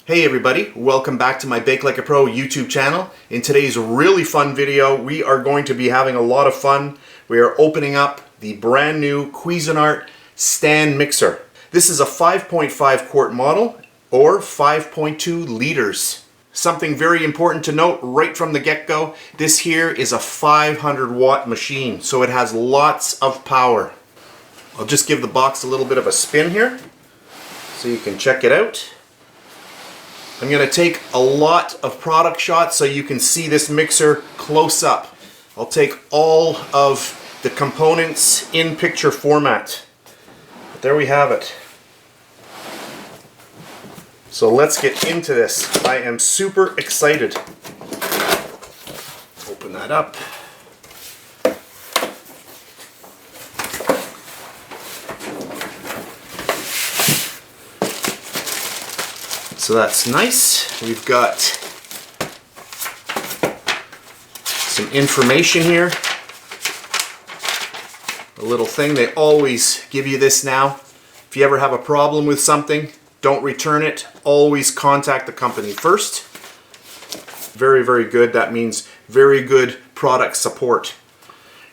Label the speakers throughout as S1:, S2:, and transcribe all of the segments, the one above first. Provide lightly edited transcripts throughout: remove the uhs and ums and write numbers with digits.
S1: Hey everybody, welcome back to my BakeLikeAPro YouTube channel. In today's really fun video, we are going to be having a lot of fun. We are opening up the brand new Cuisinart stand mixer. This is a 5.5 quart model or 5.2 liters. Something very important to note right from the get-go, this here is a 500 watt machine, so it has lots of power. I'll just give the box a little bit of a spin here so you can check it out. I'm going to take a lot of product shots so you can see this mixer close up. I'll take all of the components in picture format. But there we have it. So let's get into this. I am super excited. Open that up. So that's nice. We've got some information here. A little thing, they always give you this now. If you ever have a problem with something, don't return it. Always contact the company first. Very, very good. That means very good product support.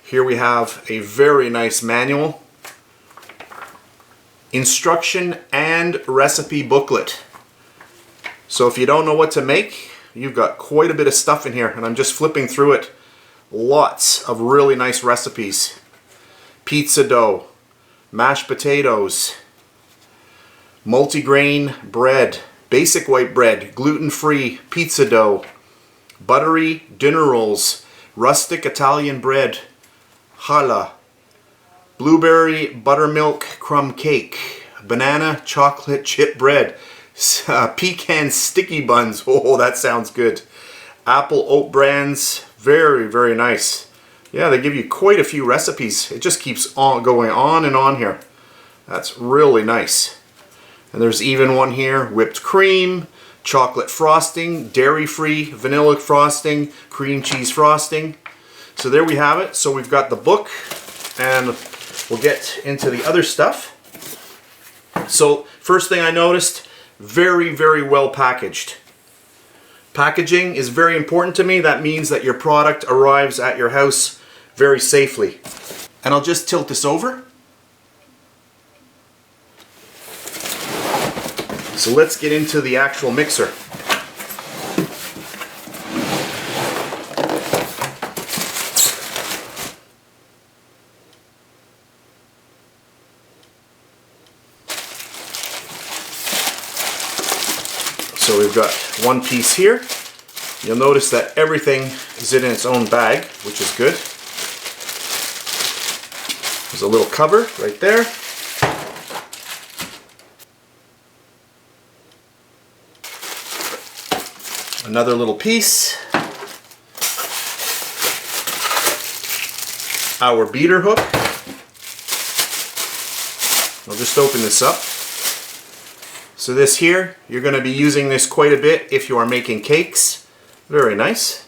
S1: Here we have a very nice manual, instruction and recipe booklet. So if you don't know what to make, you've got quite a bit of stuff in here, and I'm just flipping through it. Lots of really nice recipes. Pizza dough, mashed potatoes, multigrain bread, basic white bread, gluten-free pizza dough, buttery dinner rolls, rustic Italian bread, challah, blueberry buttermilk crumb cake, banana chocolate chip bread, pecan sticky buns. Oh, that sounds good. Apple oat brands. Very, very nice. Yeah, they give you quite a few recipes. It just keeps on going on and on here. That's really nice. And there's even one here, whipped cream, chocolate frosting, dairy-free vanilla frosting, cream cheese frosting. So there we have it. So we've got the book, and we'll get into the other stuff. So first thing I noticed, very, very well packaged. Packaging is very important to me. That means that your product arrives at your house very safely. And I'll just tilt this over. So let's get into the actual mixer. So we've got one piece here. You'll notice that everything is in its own bag, which is good. There's a little cover right there. Another little piece. Our beater hook. I'll just open this up. So this here, you're going to be using this quite a bit if you are making cakes. Very nice.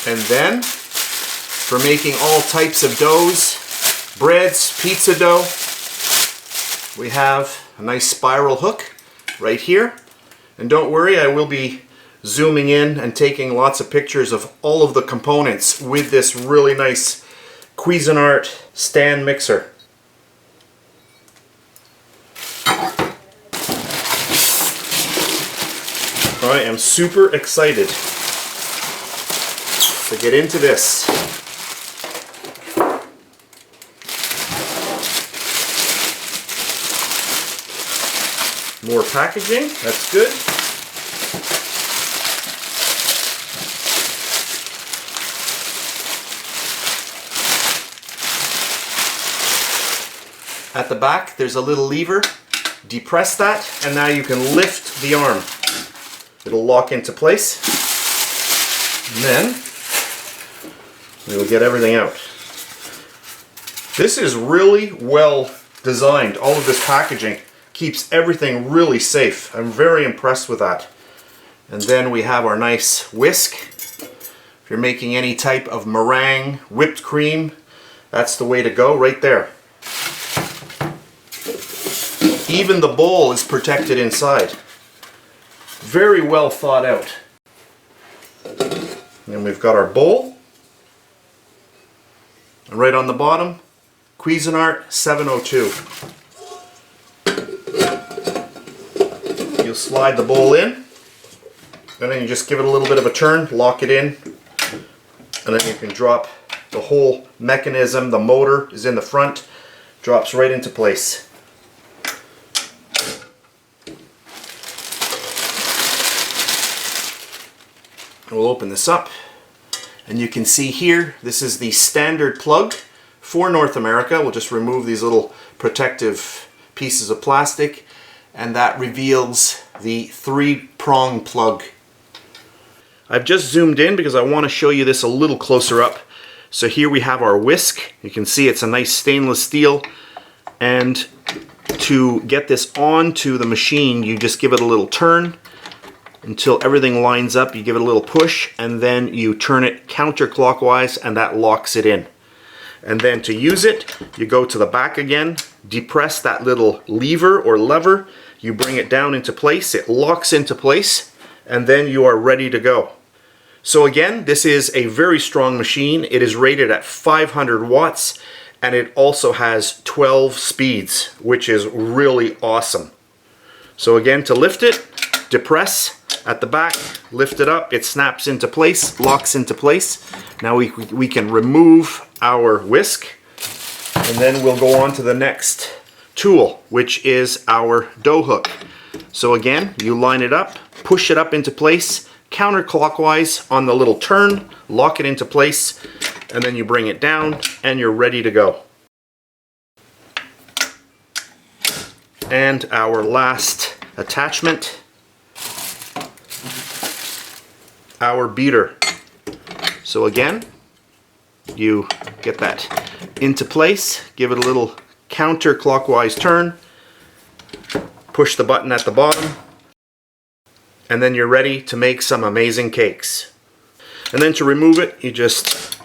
S1: And then, for making all types of doughs, breads, pizza dough, we have a nice spiral hook right here. And don't worry, I will be zooming in and taking lots of pictures of all of the components with this really nice Cuisinart stand mixer. I am super excited to get into this. More packaging, that's good. At the back, there's a little lever. Depress that, and now you can lift the arm. It'll lock into place. And then, we will get everything out. This is really well designed. All of this packaging keeps everything really safe. I'm very impressed with that. And then we have our nice whisk. If you're making any type of meringue, whipped cream, that's the way to go right there. Even the bowl is protected inside. Very well thought out. And we've got our bowl. And right on the bottom, Cuisinart 702. You'll slide the bowl in, and then you just give it a little bit of a turn, lock it in, and then you can drop the whole mechanism. The motor is in the front, drops right into place. We'll open this up, and you can see here, this is the standard plug for North America. We'll just remove these little protective pieces of plastic, and that reveals the 3-prong plug. I've just zoomed in because I want to show you this a little closer up. So here we have our whisk. You can see it's a nice stainless steel, and to get this onto the machine, you just give it a little turn until everything lines up. You give it a little push, and then you turn it counterclockwise, and that locks it in. And then to use it, you go to the back again, depress that little lever or lever, you bring it down into place, it locks into place, and then you are ready to go. So again, this is a very strong machine. It is rated at 500 watts, and it also has 12 speeds, which is really awesome. So again, to lift it, depress at the back, lift it up, it snaps into place, locks into place. Now we can remove our whisk, and then we'll go on to the next tool, which is our dough hook. So again, you line it up, push it up into place, counterclockwise on the little turn, lock it into place, and then you bring it down, and you're ready to go. And our last attachment, our beater. So again, you get that into place, give it a little counterclockwise turn, push the button at the bottom, and then you're ready to make some amazing cakes. And then to remove it, you just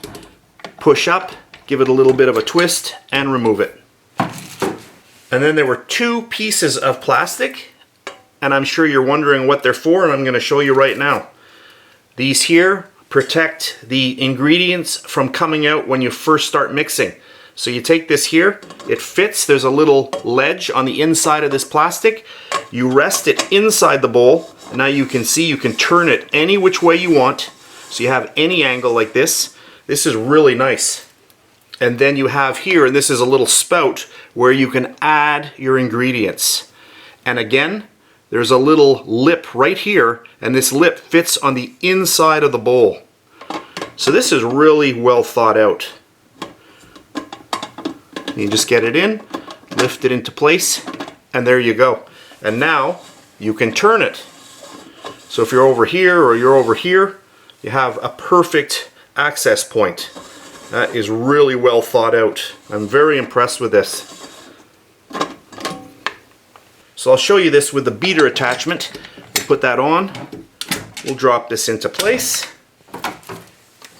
S1: push up, give it a little bit of a twist, and remove it. And then there were 2 pieces of plastic, and I'm sure you're wondering what they're for, and I'm going to show you right now. These here protect the ingredients from coming out when you first start mixing. So you take this here, it fits, there's a little ledge on the inside of this plastic. You rest it inside the bowl, and now you can see you can turn it any which way you want. So you have any angle like this. This is really nice. And then you have here, and this is a little spout where you can add your ingredients. And again, there's a little lip right here, and this lip fits on the inside of the bowl. So this is really well thought out. You just get it in, lift it into place, and there you go. And now you can turn it. So if you're over here or you're over here, you have a perfect access point. That is really well thought out. I'm very impressed with this. So I'll show you this with the beater attachment. We'll put that on. We'll drop this into place.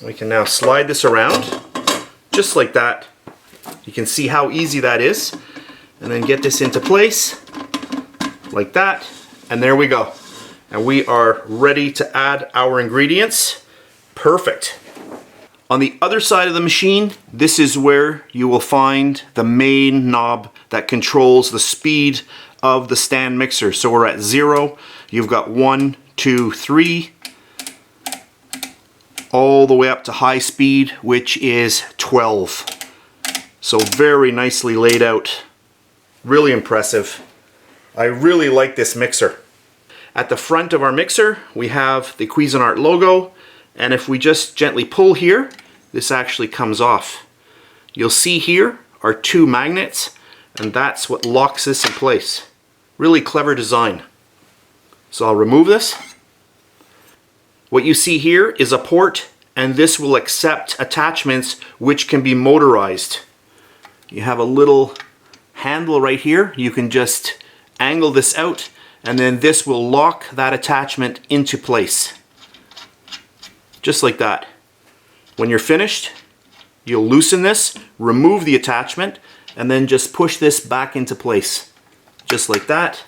S1: We can now slide this around, just like that. You can see how easy that is. And then get this into place, like that. And there we go. And we are ready to add our ingredients. Perfect. On the other side of the machine, this is where you will find the main knob that controls the speed of the stand mixer. So we're at 0, you've got 1, 2, 3, all the way up to high speed, which is 12. So very nicely laid out. Really impressive. I really like this mixer. At the front of our mixer, we have the Cuisinart logo, and if we just gently pull here, this actually comes off. You'll see here are 2 magnets, and that's what locks this in place. Really clever design. So I'll remove this. What you see here is a port, and this will accept attachments which can be motorized. You have a little handle right here. You can just angle this out, and then this will lock that attachment into place. Just like that. When you're finished, you'll loosen this, remove the attachment, and then just push this back into place. just like that.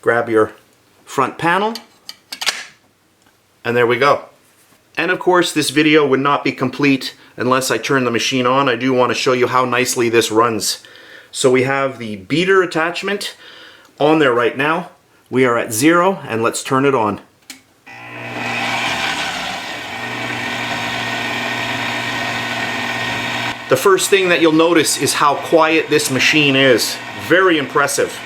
S1: Grab your front panel, and there we go. And of course, this video would not be complete unless I turn the machine on. I do want to show you how nicely this runs. So we have the beater attachment on there right now. We are at 0, and let's turn it on. The first thing that you'll notice is how quiet this machine is. Very impressive.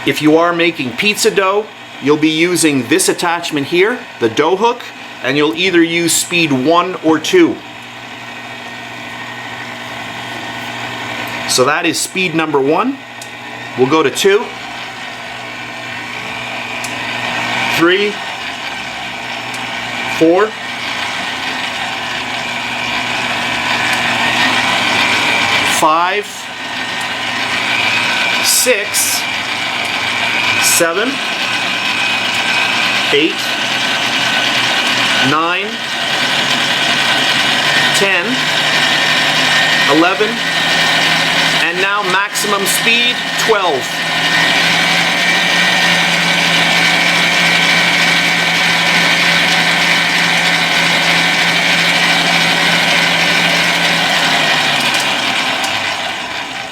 S1: If you are making pizza dough, you'll be using this attachment here, the dough hook, and you'll either use speed 1 or 2. So that is speed number 1. We'll go to 2, 3, 4, 5, 6, 7, 8, 9, 10, 11, and now maximum speed 12.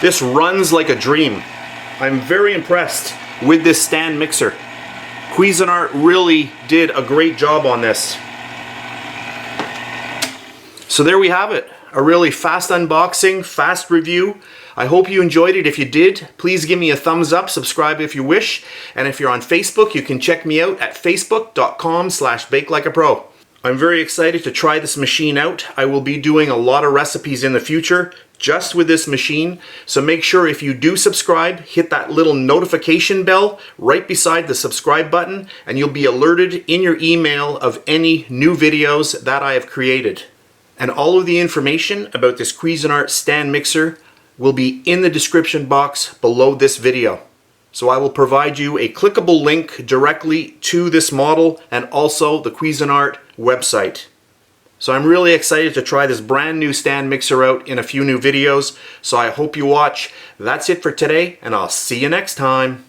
S1: This runs like a dream. I'm very impressed with this stand mixer. Cuisinart really did a great job on this. So there we have it. A really fast unboxing, fast review. I hope you enjoyed it. If you did, please give me a thumbs up, subscribe if you wish. And if you're on Facebook, you can check me out at facebook.com/BakeLikeAPro. I'm very excited to try this machine out. I will be doing a lot of recipes in the future just with this machine. So make sure if you do subscribe, hit that little notification bell right beside the subscribe button, and you'll be alerted in your email of any new videos that I have created. And all of the information about this Cuisinart stand mixer will be in the description box below this video. So I will provide you a clickable link directly to this model and also the Cuisinart website. So I'm really excited to try this brand new stand mixer out in a few new videos. So I hope you watch. That's it for today, and I'll see you next time.